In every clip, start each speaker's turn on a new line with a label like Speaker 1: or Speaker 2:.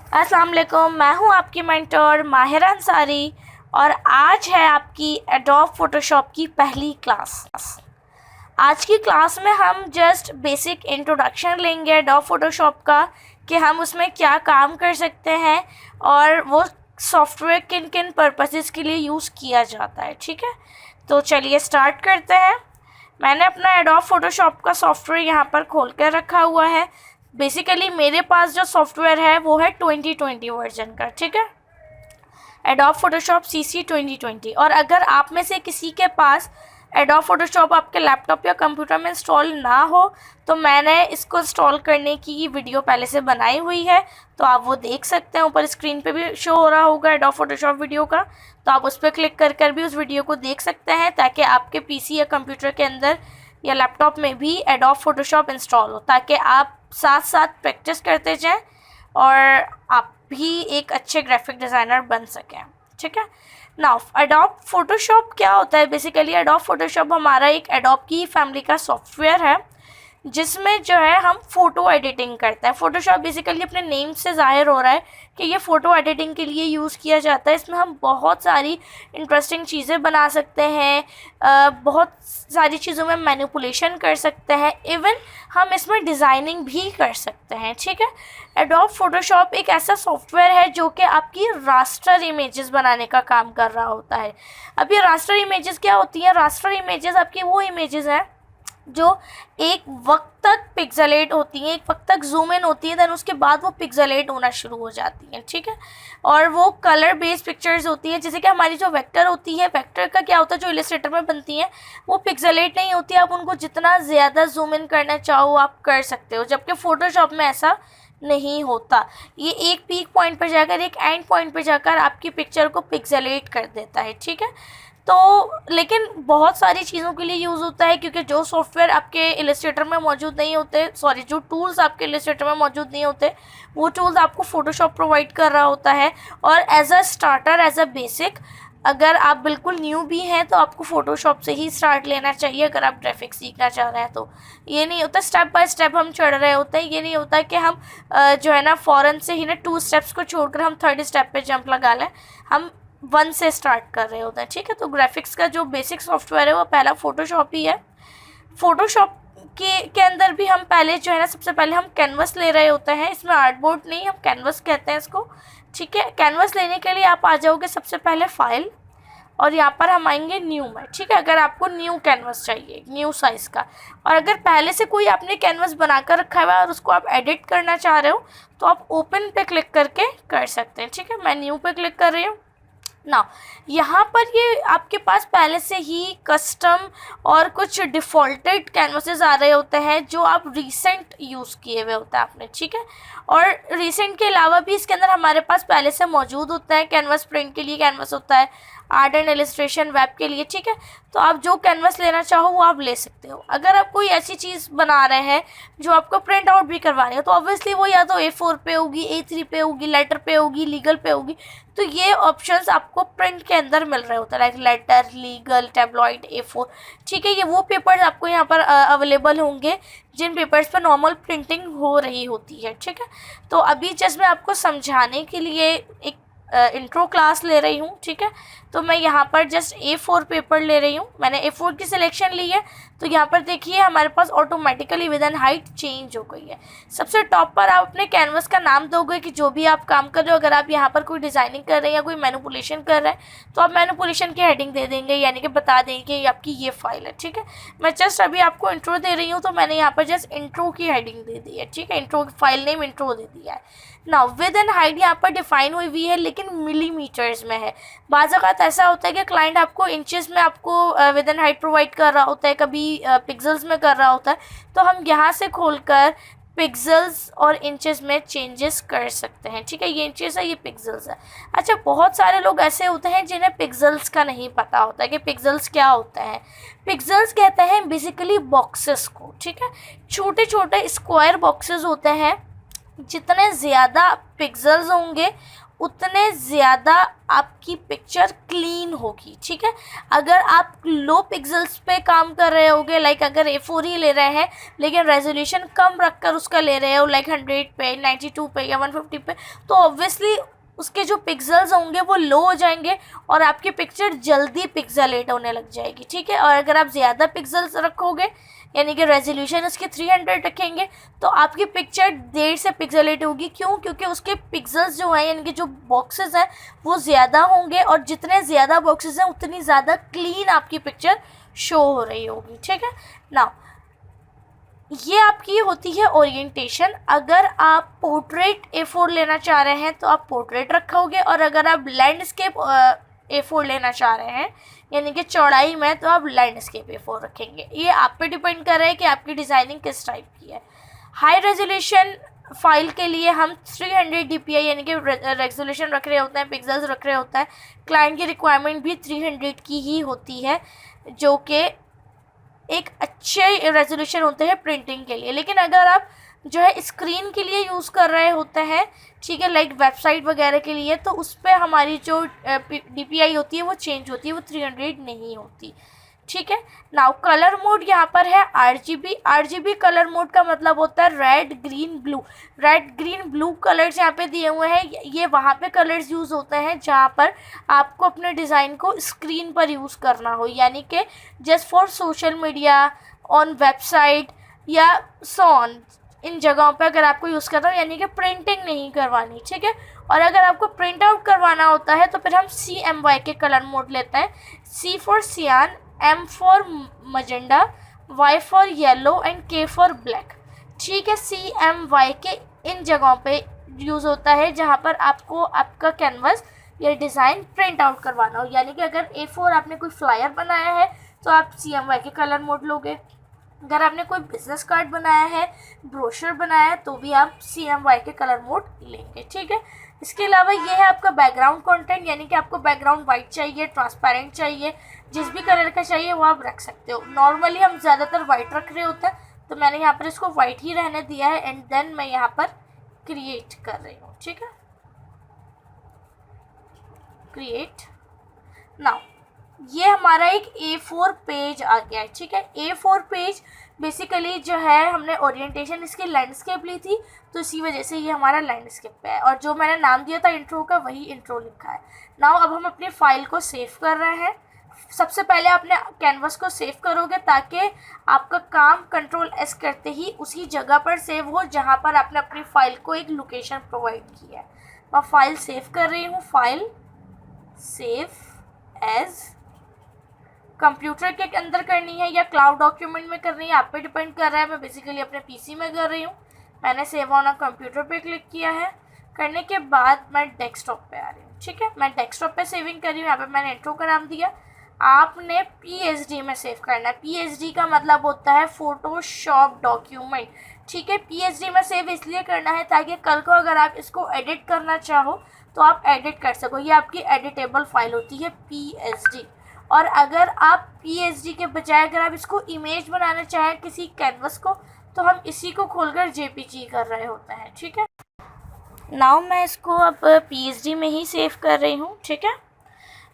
Speaker 1: अस्सलाम वालेकुम, मैं हूं आपकी मेंटर माहिरा अंसारी और आज है आपकी एडोब फोटोशॉप की पहली क्लास। आज की क्लास में हम जस्ट बेसिक इंट्रोडक्शन लेंगे एडोब फोटोशॉप का कि हम उसमें क्या काम कर सकते हैं और वो सॉफ्टवेयर किन किन पर्पसेस के लिए यूज़ किया जाता है। ठीक है, तो चलिए स्टार्ट करते हैं। मैंने अपना एडोब फोटोशॉप का सॉफ्टवेयर यहाँ पर खोल कर रखा हुआ है। बेसिकली मेरे पास जो सॉफ्टवेयर है वो है 2020 वर्जन का। ठीक है, एडोब फोटोशॉप CC 2020। और अगर आप में से किसी के पास एडोब फोटोशॉप आपके लैपटॉप या कंप्यूटर में इंस्टॉल ना हो तो मैंने इसको इंस्टॉल करने की वीडियो पहले से बनाई हुई है, तो आप वो देख सकते हैं। ऊपर स्क्रीन पे भी शो हो रहा होगा एडोब फोटोशॉप वीडियो का, तो आप उस पर क्लिक कर भी उस वीडियो को देख सकते हैं ताकि आपके PC या कंप्यूटर के अंदर या लैपटॉप में भी एडोब फोटोशॉप इंस्टॉल हो, ताकि आप साथ साथ प्रैक्टिस करते जाएं और आप भी एक अच्छे ग्राफिक डिज़ाइनर बन सकें। ठीक है, नाउ एडोब फोटोशॉप क्या होता है? बेसिकली एडोब फोटोशॉप हमारा एक एडोब की फैमिली का सॉफ्टवेयर है जिसमें जो है हम फ़ोटो एडिटिंग करते हैं। फ़ोटोशॉप बेसिकली अपने नेम से ज़ाहिर हो रहा है कि ये फ़ोटो एडिटिंग के लिए यूज़ किया जाता है। इसमें हम बहुत सारी इंटरेस्टिंग चीज़ें बना सकते हैं, बहुत सारी चीज़ों में मैनिपुलेशन कर सकते हैं, इवन हम इसमें डिज़ाइनिंग भी कर सकते हैं। ठीक है, एडोब फोटोशॉप एक ऐसा सॉफ्टवेयर है जो कि आपकी रास्टर इमेजेस बनाने का काम कर रहा होता है। अब ये रास्टर इमेजेस क्या होती हैं? रास्टर इमेजेस आपकी वो इमेजेस हैं जो एक वक्त तक पिक्सेलेट होती हैं, एक वक्त तक जूम इन होती है, देन उसके बाद वो पिक्सेलेट होना शुरू हो जाती हैं। ठीक है, और वो कलर बेस्ड पिक्चर्स होती हैं। जैसे कि हमारी जो वेक्टर होती है, वेक्टर का क्या होता है, जो इलस्ट्रेटर में बनती हैं वो पिक्सेलेट नहीं होती, आप उनको जितना ज़्यादा जूम इन करना चाहो आप कर सकते हो, जबकि फ़ोटोशॉप में ऐसा नहीं होता। ये एक पीक पॉइंट पर जाकर एक एंड पॉइंट पर जाकर आपकी पिक्चर को पिक्सेलेट कर देता है। ठीक है, तो लेकिन बहुत सारी चीज़ों के लिए यूज़ होता है, क्योंकि जो सॉफ्टवेयर आपके इलस्ट्रेटर में मौजूद नहीं होते, सॉरी जो टूल्स आपके इलस्ट्रेटर में मौजूद नहीं होते वो टूल्स आपको फ़ोटोशॉप प्रोवाइड कर रहा होता है। और as a starter, as a basic, अगर आप बिल्कुल न्यू भी हैं तो आपको फ़ोटोशॉप से ही स्टार्ट लेना चाहिए अगर आप ग्राफिक्स सीखना चाह रहे हैं। तो ये नहीं होता स्टेप बाय स्टेप हम चढ़ रहे होते हैं, ये नहीं होता कि हम जो है ना फ़ौरन से ही ना 2 स्टेप्स को छोड़कर हम 3rd स्टेप पे जंप लगा लें, हम 1 से स्टार्ट कर रहे होते हैं। ठीक है, तो ग्राफिक्स का जो बेसिक सॉफ्टवेयर है वो पहला फ़ोटोशॉप ही है। फ़ोटोशॉप के अंदर भी हम पहले जो है ना, सबसे पहले हम कैनवस ले रहे होते हैं। इसमें आर्टबोर्ड नहीं, हम कैनवस कहते हैं इसको। ठीक है, कैनवस लेने के लिए आप आ जाओगे सबसे पहले फाइल और यहाँ पर हम आएंगे न्यू में। ठीक है, अगर आपको न्यू कैनवस चाहिए, न्यू साइज़ का, और अगर पहले से कोई आपने कैनवस बना कर रखा हुआ है और उसको आप एडिट करना चाह रहे हो तो आप ओपन पे क्लिक करके कर सकते हैं। ठीक है, मैं न्यू पे क्लिक कर रही हूँ ना। यहाँ पर ये आपके पास पहले से ही कस्टम और कुछ डिफ़ॉल्टेड कैनवसेस आ रहे होते हैं जो आप रीसेंट यूज़ किए हुए होते हैं आपने। ठीक है, और रीसेंट के अलावा भी इसके अंदर हमारे पास पहले से मौजूद होता है। कैनवस प्रिंट के लिए कैनवस होता है, आर्ट एंड इलस्ट्रेशन वेब के लिए। ठीक है, तो आप जो कैनवस लेना चाहो वो आप ले सकते हो। अगर आप कोई ऐसी चीज़ बना रहे हैं जो आपको प्रिंट आउट भी करवानी है तो ऑब्वियसली वो या तो A4 पे होगी, A3 पे होगी, लेटर पे होगी, लीगल पे होगी। तो ये ऑप्शंस आपको प्रिंट के अंदर मिल रहे होते हैं, like later, legal, tabloid, A4। ठीक है, ये वो पेपर्स आपको यहाँ पर अवेलेबल होंगे जिन पेपर्स पर नॉर्मल प्रिंटिंग हो रही होती है। ठीक है, तो अभी जस्ट मैं आपको समझाने के लिए एक इंट्रो क्लास ले रही हूँ। ठीक है, तो मैं यहाँ पर जस्ट A4 पेपर ले रही हूँ। मैंने A4 की सिलेक्शन ली है, तो यहाँ पर देखिए हमारे पास automatically with in height change हो गई है। सबसे टॉप पर आप अपने कैनवस का नाम दोगे कि जो भी आप काम कर रहे हो। अगर आप यहाँ पर कोई डिज़ाइनिंग कर रहे हैं या कोई मैनिपुलेशन कर रहे हैं तो आप मैनिपुलेशन की हेडिंग दे देंगे, यानी कि बता देंगे कि आपकी ये फाइल है। ठीक है, मैं जस्ट अभी आपको इंट्रो दे रही हूँ तो मैंने यहाँ पर जस्ट इंट्रो की हेडिंग दे दी है। ठीक है, इंट्रो फाइल नेम इंट्रो दे दिया है। नाउ विद इन हाइट यहाँ पर डिफाइन हुई हुई है लेकिन मिलीमीटर्स में है। बाज़ औक़ात ऐसा होता है कि क्लाइंट आपको इंचेस में आपको विद इन हाइट प्रोवाइड कर रहा होता है, कभी पिक्सल्स में कर रहा होता है, तो हम यहाँ से खोलकर पिक्सल्स और इंचेस में चेंजेस कर सकते हैं। ठीक है, ये इंचेस है, ये पिक्सल्स है। अच्छा, बहुत सारे लोग ऐसे होते हैं जिन्हें पिक्सल्स का नहीं पता होता है कि पिक्सल्स क्या होता है। पिक्सल्स कहते हैं बेसिकली बॉक्सेस को। ठीक है, छोटे छोटे स्क्वायर बॉक्सेस होते हैं, जितने ज़्यादा पिक्सल्स होंगे उतने ज़्यादा आपकी पिक्चर क्लीन होगी, ठीक है। अगर आप लो पिक्सल्स पे काम कर रहे होगे, लाइक अगर A4 ही ले रहे हैं लेकिन रेजोल्यूशन कम रखकर उसका ले रहे हो, लाइक 100 पे, 92 पे या 150 पे, तो ऑब्वियसली उसके जो पिक्सल्स होंगे वो लो हो जाएंगे और आपकी पिक्चर जल्दी पिक्सेलेट होने लग जाएगी, ठीक है। और अगर आप ज़्यादा पिक्सल्स रखोगे, यानी कि रेजोल्यूशन उसके 300 रखेंगे, तो आपकी पिक्चर देर से पिक्सेलेट होगी। क्यों? क्योंकि उसके पिक्सल्स जो हैं, यानी कि जो बॉक्सेस हैं वो ज़्यादा होंगे, और जितने ज़्यादा बॉक्सेस हैं उतनी ज़्यादा क्लीन आपकी पिक्चर शो हो रही होगी, ठीक है ना। ये आपकी होती है ओरिएंटेशन। अगर आप पोर्ट्रेट A4 लेना चाह रहे हैं तो आप पोर्ट्रेट रखोगे, और अगर आप लैंडस्केप A4 लेना चाह रहे हैं यानी कि चौड़ाई में, तो आप लैंडस्केप A4 रखेंगे। ये आप पे डिपेंड कर रहा है कि आपकी डिज़ाइनिंग किस टाइप की है। हाई रेजोल्यूशन फाइल के लिए हम 300 DPI यानी कि रेजोल्यूशन रख रहे होते हैं, पिक्सल्स रख रहे होता है। क्लाइंट की रिक्वायरमेंट भी 300 की ही होती है, जो कि एक अच्छे रेजोल्यूशन होते हैं प्रिंटिंग के लिए। लेकिन अगर आप जो है स्क्रीन के लिए यूज़ कर रहे होते हैं, ठीक है, लाइक वेबसाइट वगैरह के लिए, तो उस पर हमारी जो DPI होती है वो चेंज होती है, वो 300 नहीं होती, ठीक है। नाउ कलर मोड यहाँ पर है RGB कलर मोड का मतलब होता है red green blue. Red green blue colours यहाँ पे दिए हुए हैं, ये वहाँ पे कलर्स यूज़ होते हैं जहाँ पर आपको अपने डिज़ाइन को स्क्रीन पर यूज़ करना हो, यानी कि just for social media, on website या सॉन, इन जगहों पे अगर आपको यूज़ करना हो, यानी कि प्रिंटिंग नहीं करवानी, ठीक है। और अगर आपको प्रिंट आउट करवाना होता है तो फिर हम CMY के कलर मोड लेते हैं। C फॉर सियान, M for magenta, Y for yellow and K for black, ठीक है। CMY के इन जगहों पे यूज़ होता है जहाँ पर आपको आपका कैनवस या डिज़ाइन प्रिंट आउट करवाना हो, यानी कि अगर A4 आपने कोई फ्लायर बनाया है तो आप CMY के कलर मोड लोगे। अगर आपने कोई बिजनेस कार्ड बनाया है, ब्रोशर बनाया है, तो भी आप CMY के कलर मोड लेंगे, ठीक है। इसके अलावा ये है आपका बैकग्राउंड कंटेंट, यानी कि आपको बैकग्राउंड वाइट चाहिए, ट्रांसपेरेंट चाहिए, जिस भी कलर का चाहिए वो आप रख सकते हो। नॉर्मली हम ज़्यादातर वाइट रख रहे होते हैं, तो मैंने यहाँ पर इसको वाइट ही रहने दिया है, एंड देन मैं यहाँ पर क्रिएट कर रही हूँ, ठीक है, क्रिएट। नाउ ये हमारा एक A4 पेज आ गया है, ठीक है। A4 पेज बेसिकली जो है, हमने ओरिएंटेशन इसकी लैंडस्केप ली थी, तो इसी वजह से ये हमारा लैंडस्केप पे है, और जो मैंने नाम दिया था इंट्रो का, वही इंट्रो लिखा है। नाउ अब हम अपनी फाइल को सेव कर रहे हैं। सबसे पहले आपने कैनवस को सेव करोगे ताकि आपका काम Ctrl+S करते ही उसी जगह पर सेव हो जहाँ पर आपने अपनी फाइल को एक लोकेशन प्रोवाइड किया है। मैं फाइल सेव कर रही हूँ, फाइल सेव एज, कंप्यूटर के अंदर करनी है या क्लाउड डॉक्यूमेंट में करनी है, आप पे डिपेंड कर रहा है। मैं बेसिकली अपने PC में कर रही हूँ। मैंने सेव ऑन कंप्यूटर पे क्लिक किया है। करने के बाद मैं डेस्कटॉप पे आ रही हूँ, ठीक है। मैं डेस्कटॉप पे सेविंग कर रही हूँ। यहाँ पे मैंने इंट्रो का नाम दिया। आपने PSD में सेव करना है। PSD का मतलब होता है फोटोशॉप डॉक्यूमेंट, ठीक है। PSD में सेव इसलिए करना है ताकि कल को अगर आप इसको एडिट करना चाहो तो आप एडिट कर सको। ये आपकी एडिटेबल फाइल होती है PSD। और अगर आप PSD के बजाय अगर आप इसको इमेज बनाना चाहें किसी कैनवस को, तो हम इसी को खोलकर JPG कर रहे होते हैं, ठीक है। नाउ मैं इसको अब PSD में ही सेव कर रही हूँ, ठीक है।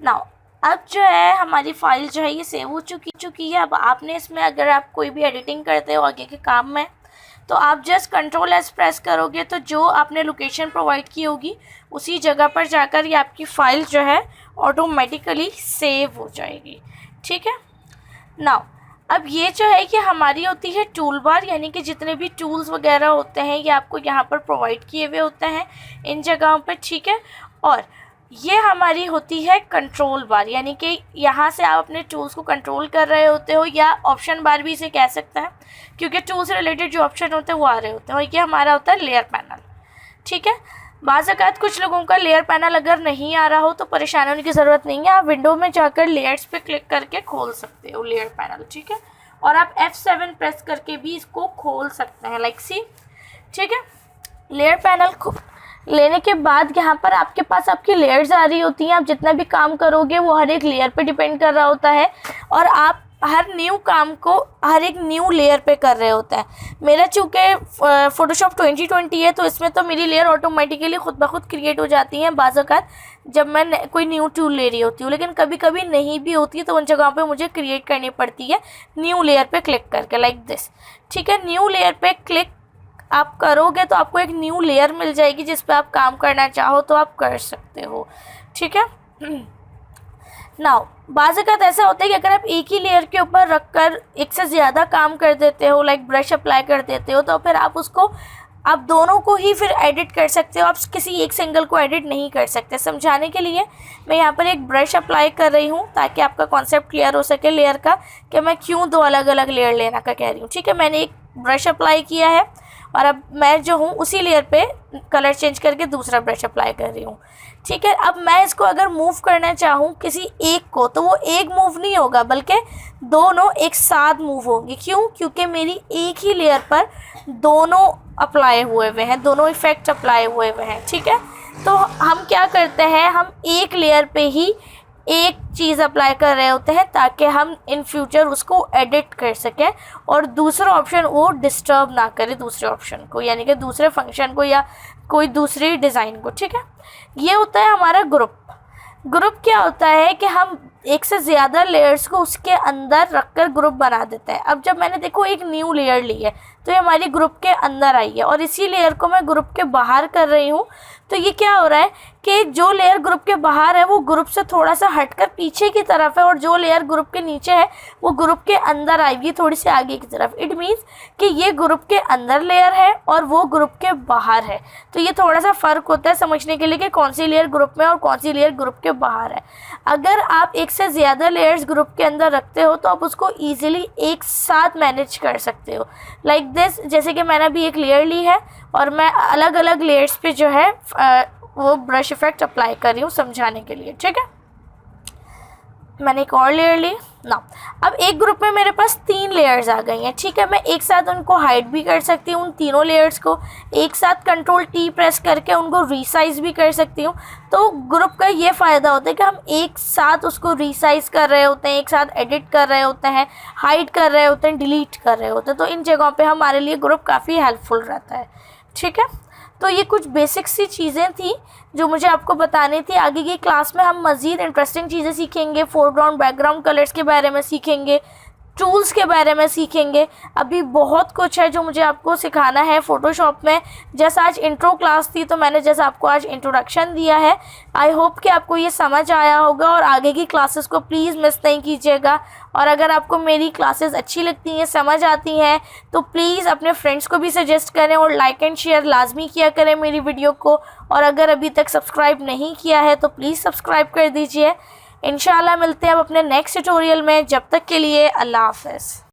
Speaker 1: नाउ अब जो है हमारी फ़ाइल जो है ये सेव हो चुकी है। अब आपने इसमें अगर आप कोई भी एडिटिंग करते हो आगे के काम में, तो आप जस्ट Ctrl+S प्रेस करोगे तो जो आपने लोकेशन प्रोवाइड की होगी उसी जगह पर जाकर ये आपकी फ़ाइल जो है ऑटोमेटिकली सेव हो जाएगी, ठीक है। नाउ अब ये जो है कि हमारी होती है टूल बार, यानी कि जितने भी टूल्स वगैरह होते हैं ये आपको यहाँ पर प्रोवाइड किए हुए होते हैं इन जगहों पर, ठीक है। और ये हमारी होती है कंट्रोल बार, यानी कि यहाँ से आप अपने टूल्स को कंट्रोल कर रहे होते हो, या ऑप्शन बार भी इसे कह सकते हैं, क्योंकि टूल से रिलेटेड जो ऑप्शन होते हैं वो आ रहे होते हैं। और ये हमारा होता है लेयर पैनल, ठीक है। बाज़ औक़ात कुछ लोगों का लेयर पैनल अगर नहीं आ रहा हो तो परेशान होने की ज़रूरत नहीं है। आप विंडो में जाकर लेयर्स पे क्लिक करके खोल सकते हो लेयर पैनल, ठीक है। और आप F7 प्रेस करके भी इसको खोल सकते हैं, लाइक सी, ठीक है। लेयर पैनल को लेने के बाद यहाँ पर आपके पास आपकी लेयर्स आ रही होती हैं। आप जितना भी काम करोगे वो हर एक लेयर पे डिपेंड कर रहा होता है। और आप हर न्यू काम को हर एक न्यू लेयर पे कर रहे होते हैं। मेरा चूँकि फ़ोटोशॉप 2020 है तो इसमें तो मेरी लेयर ऑटोमेटिकली खुद ब खुद क्रिएट हो जाती हैं बाज़ औक़ात जब मैं कोई न्यू टूल ले रही होती हूँ, लेकिन कभी कभी नहीं भी होती है तो उन जगहों पे मुझे क्रिएट करनी पड़ती है न्यू लेयर पे क्लिक करके, लाइक दिस। ठीक है, न्यू लेयर पे क्लिक आप करोगे तो आपको एक न्यू लेयर मिल जाएगी जिस पे आप काम करना चाहो तो आप कर सकते हो। ठीक है, नाउ बाज़ औक़ात ऐसा होता है कि अगर आप एक ही लेयर के ऊपर रख कर एक से ज़्यादा काम कर देते हो, लाइक ब्रश अप्लाई कर देते हो, तो फिर आप दोनों को ही फिर एडिट कर सकते हो। आप किसी एक सिंगल को एडिट नहीं कर सकते। समझाने के लिए मैं यहाँ पर एक ब्रश अप्लाई कर रही हूँ ताकि आपका कॉन्सेप्ट क्लियर हो सके लेयर का, कि मैं क्यों दो अलग अलग लेयर लेना का कह रही हूँ। ठीक है, मैंने एक ब्रश अप्लाई किया है और अब मैं जो हूँ उसी लेयर पे कलर चेंज करके दूसरा ब्रश अप्लाई कर रही हूँ। ठीक है, अब मैं इसको अगर मूव करना चाहूँ किसी एक को, तो वो एक मूव नहीं होगा बल्कि दोनों एक साथ मूव होंगी। क्यों? क्योंकि मेरी एक ही लेयर पर दोनों अप्लाई हुए हुए हैं, दोनों इफ़ेक्ट अप्लाई हुए हुए हैं। ठीक है, तो हम क्या करते हैं, हम एक लेयर पे ही एक चीज़ अप्लाई कर रहे होते हैं ताकि हम इन फ्यूचर उसको एडिट कर सकें और दूसरा ऑप्शन वो डिस्टर्ब ना करे दूसरे ऑप्शन को, यानी कि दूसरे फंक्शन को या कोई दूसरी डिज़ाइन को। ठीक है, ये होता है हमारा ग्रुप। ग्रुप क्या होता है कि हम एक से ज़्यादा लेयर्स को उसके अंदर रखकर ग्रुप बना देते हैं। अब जब मैंने देखो एक न्यू लेयर ली है तो ये हमारी ग्रुप के अंदर आई है और इसी लेयर को मैं ग्रुप के बाहर कर रही हूँ, तो ये क्या हो रहा है कि जो लेयर ग्रुप के बाहर है वो ग्रुप से थोड़ा सा हटकर पीछे की तरफ है और जो लेयर ग्रुप के नीचे है वो ग्रुप के अंदर आएगी थोड़ी सी आगे की तरफ। इट मीन्स कि ये ग्रुप के अंदर लेयर है और वो ग्रुप के बाहर है। तो ये थोड़ा सा फ़र्क होता है समझने के लिए कि कौन सी लेयर ग्रुप में और कौन सी लेयर ग्रुप के बाहर है। अगर आप एक से ज़्यादा लेयर्स ग्रुप के अंदर रखते हो तो आप उसको ईजिली एक साथ मैनेज कर सकते हो, लाइक दिस। जैसे कि मैंने अभी एक लेयर ली है और मैं अलग अलग लेयर्स पे जो है वो ब्रश इफेक्ट अप्लाई कर रही हूँ समझाने के लिए। ठीक है, मैंने एक और लेयर ली ना। अब एक ग्रुप में मेरे पास 3 लेयर्स आ गई हैं। ठीक है, मैं एक साथ उनको हाइड भी कर सकती हूँ, उन तीनों लेयर्स को एक साथ कंट्रोल T प्रेस करके उनको रीसाइज भी कर सकती हूँ। तो ग्रुप का ये फ़ायदा होता है कि हम एक साथ उसको रीसाइज कर रहे होते हैं, एक साथ एडिट कर रहे होते हैं, हाइड कर रहे होते हैं, डिलीट कर रहे होते हैं। तो इन जगहों पर हमारे लिए ग्रुप काफ़ी हेल्पफुल रहता है। ठीक है, तो ये कुछ बेसिक सी चीज़ें थी जो मुझे आपको बतानी थी। आगे की क्लास में हम मज़ीद इंटरेस्टिंग चीज़ें सीखेंगे, फोरग्राउंड बैकग्राउंड कलर्स के बारे में सीखेंगे, टूल्स के बारे में सीखेंगे। अभी बहुत कुछ है जो मुझे आपको सिखाना है फ़ोटोशॉप में। जैसा आज इंट्रो क्लास थी तो मैंने जैसा आपको आज इंट्रोडक्शन दिया है, आई होप कि आपको ये समझ आया होगा और आगे की क्लासेस को प्लीज़ मिस नहीं कीजिएगा। और अगर आपको मेरी क्लासेस अच्छी लगती हैं, समझ आती हैं, तो प्लीज़ अपने फ्रेंड्स को भी सजेस्ट करें और लाइक एंड शेयर लाजमी किया करें मेरी वीडियो को। और अगर अभी तक सब्सक्राइब नहीं किया है तो प्लीज़ सब्सक्राइब कर दीजिए। इंशाल्लाह मिलते हैं अब अपने नेक्स्ट ट्यूटोरियल में। जब तक के लिए अल्लाह हाफ़िज़।